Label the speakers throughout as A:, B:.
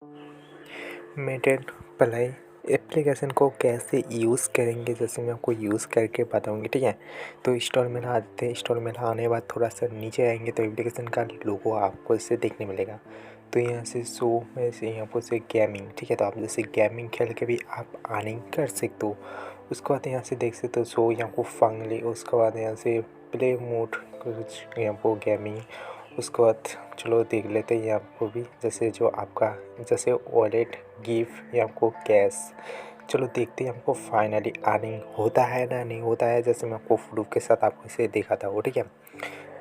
A: Mated ply application को कैसे use करेंगे, जैसे मैं आपको यूज़ करके बताऊंगी। ठीक है, तो स्टोर में आते हैं। स्टोर में आने के बाद थोड़ा सा नीचे आएंगे तो एप्लीकेशन का लोगो आपको इससे देखने मिलेगा। तो यहाँ से शो में से यहाँ पर से गेमिंग, ठीक है, तो आप जैसे गेमिंग खेल के भी आप अर्निंग कर सकते हो। उसके बाद यहाँ से देख सकते हो शो यहाँ को फंगली। उसके बाद यहाँ से प्ले मोड कुछ यहाँ पर गेमिंग। उसके बाद चलो देख लेते हैं यहाँ को भी, जैसे जो आपका जैसे वॉलेट गिफ्ट या आपको कैश। चलो देखते हैं हमको फाइनली अर्निंग होता है ना नहीं होता है, जैसे मैं आपको प्रूफ के साथ आपको इसे दिखाता हूँ। ठीक है,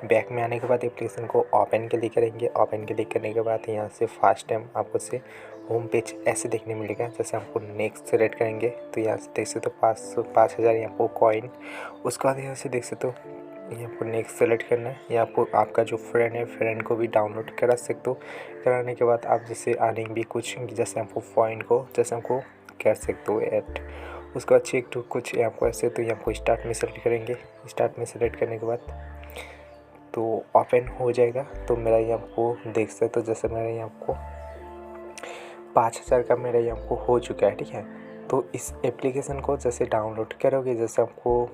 A: बैक में आने के बाद एप्लीकेशन को ओपन क्लिक करेंगे। ओपन क्लिक करने के बाद यहाँ से फर्स्ट टाइम आपको से होम पेज ऐसे देखने मिलेगा। जैसे आपको नेक्स्ट सेलेक्ट करेंगे तो यहाँ से देख सकते हो 5,000 यहाँ पर कॉइन। उसके बाद यहाँ से देख सकते हो यहाँ पर नेक्स्ट सेलेक्ट करना है। यहाँ पर आपका जो फ्रेंड है, फ्रेंड को भी डाउनलोड करा सकते हो। कराने के बाद आप जैसे अर्निंग भी कुछ जैसे आपको पॉइंट को जैसे हमको कर सकते हो ऐड। उसके बाद चेक टू कुछ आपको ऐसे, तो यहाँ को स्टार्ट में सेलेक्ट करेंगे। स्टार्ट में सेलेक्ट करने के बाद तो ओपन हो जाएगा। तो मेरा यहाँ को देख सकते हो, जैसे मेरा यहाँ को 5,000 का मेरा यहाँ को हो चुका है। ठीक है, तो इस एप्लीकेशन को जैसे डाउनलोड करोगे जैसे आपको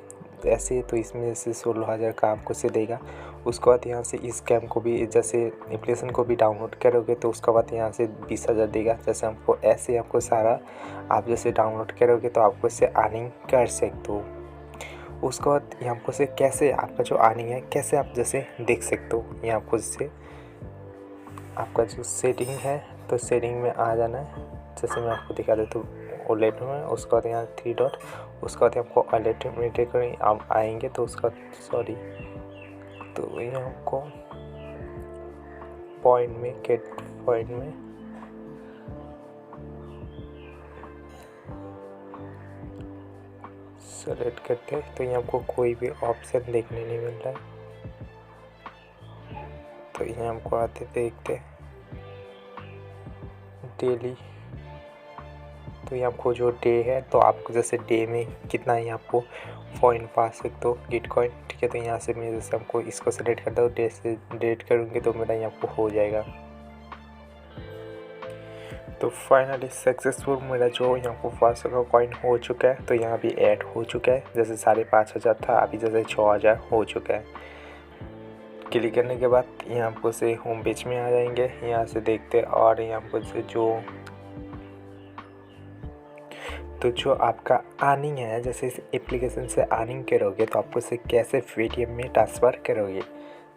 A: ऐसे, तो इसमें जैसे 16,000 का आपको से देगा। उसके बाद यहाँ से इस गेम को भी जैसे एप्लीकेशन को भी डाउनलोड करोगे तो उसके बाद यहाँ से 20,000 देगा। जैसे हमको ऐसे आपको सारा आप जैसे डाउनलोड करोगे तो आपको इससे अर्निंग कर सकते हो। उसके बाद यहाँ आपको से कैसे आपका जो अर्निंग है कैसे आप जैसे देख सकते हो। यहाँ आपको जैसे आपका जो सेटिंग है तो सेटिंग में आ जाना है। जैसे मैं आपको दिखा देता हूँ वॉलेट में। उसके बाद यहाँ 3 डॉट, उसके बाद आपको वॉलेट में आप आएंगे तो उसका तो यहाँ आपको पॉइंट में गेट पॉइंट में सेलेक्ट करते हैं तो यहाँ आपको कोई भी ऑप्शन देखने नहीं मिल रहा है। तो यहाँ हमको आते देखते डेली, तो ये आपको जो डे है तो आपको जैसे डे में कितना ही आपको पॉइंट पा सकते हो गिटकॉइन। ठीक है, तो यहाँ से मैं जैसे आपको इसको सेलेक्ट करता हूँ, डे से डेट करूँगी तो मेरा यहाँ आपको हो जाएगा। तो फाइनली सक्सेसफुल मेरा जो यहाँ को 500 का कॉइन हो चुका है। तो यहाँ भी ऐड हो चुका है, जैसे 5,500 था अभी जैसे 6,000 हो चुका है। क्लिक करने के बाद यहाँ आपको से होम पेज में आ जाएंगे। यहाँ से देखते हैं और यहाँ आपको से जो आपका अर्निंग है, जैसे इस एप्लीकेशन से अर्निंग करोगे तो आपको से कैसे पेटीएम में ट्रांसफ़र करोगे।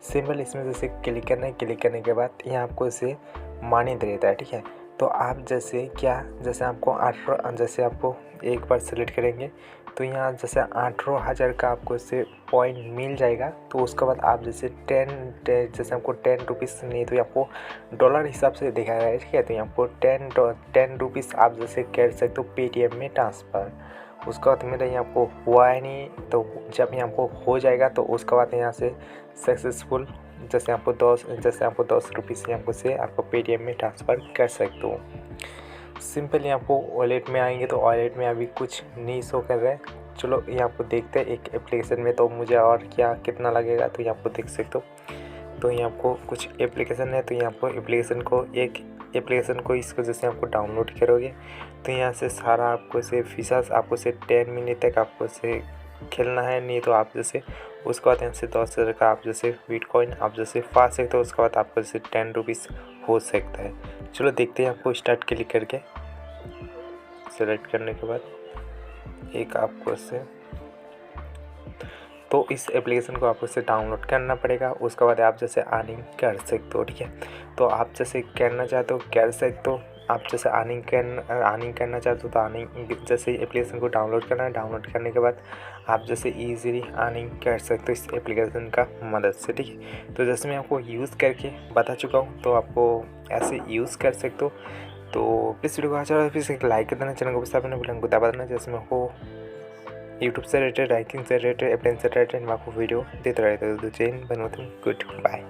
A: सिंपल इसमें जैसे क्लिक करना है। क्लिक करने के बाद यहाँ आपको इसे मनी दे देता है। ठीक है, तो आप जैसे क्या जैसे आपको 18 जैसे आपको एक बार सेलेक्ट करेंगे तो यहाँ जैसे 18,000 का आपको इससे पॉइंट मिल जाएगा। तो उसके बाद आप जैसे 10 जैसे आपको 10 रुपीज़ नहीं तो आपको डॉलर हिसाब से दिखा रहा है। ठीक है, तो यहाँ आपको 10 रुपीज़ आप जैसे कर सकते हो पेटीएम में ट्रांसफ़र। उसके बाद मेरा यहाँ आपको हुआ है नहीं, तो जब यहाँ आपको हो जाएगा तो उसके बाद यहाँ से सक्सेसफुल जैसे आपको 10 रुपीज़ यहाँ से आपको पेटीएम में ट्रांसफ़र कर सकते हो। सिंपली आपको वॉलेट में आएंगे तो वॉलेट में अभी कुछ नहीं शो कर रहा है। चलो ये आपको देखते हैं एक एप्लीकेशन में तो मुझे और क्या कितना लगेगा, तो यहाँ आपको देख सकते हो। तो यहाँ आपको कुछ एप्लीकेशन है, तो यहाँ आपको एप्लीकेशन को इसको जैसे आपको डाउनलोड करोगे तो यहाँ से सारा आपको से फीचर्स आपको से 10 मिनट तक आपको से खेलना है। नहीं तो आप जैसे उसके बाद यहाँ से 10,000 का आप जैसे बिटकॉइन आप जैसे पा सकते हो। उसके बाद आपको जैसे 10 रुपीज़ हो सकता है। चलो देखते हैं आपको स्टार्ट क्लिक करके सेलेक्ट करने के बाद एक आपको से तो इस एप्लीकेशन को आपको से डाउनलोड करना पड़ेगा। उसके बाद आप जैसे अर्निंग कर सकते हो। ठीक है, तो आप जैसे करना चाहते हो कर सकते हो। आप जैसे अर्निंग करना चाहते हो तो अर्निंग जैसे एप्लीकेशन को डाउनलोड करना है। डाउनलोड करने के बाद आप जैसे इजीली अर्निंग कर सकते हो इस एप्लीकेशन का मदद से। ठीक है, तो जैसे मैं आपको यूज़ करके बता चुका हूँ तो आपको ऐसे यूज़ कर सकते हो। तो प्लीज़ वीडियो को अच्छा लगा प्लीज़ एक लाइक कर देना, चैनल को सब्सक्राइब करना बिल्कुल दबा देना। जैसे मैं आपको यूट्यूब से रिलेटेड, रैंकिंग से रिलेटेड, एप्लीकेशन से रिलेटेड मैं आपको वीडियो देते रहता हूँ। तो जय हिंद, गुड बाय।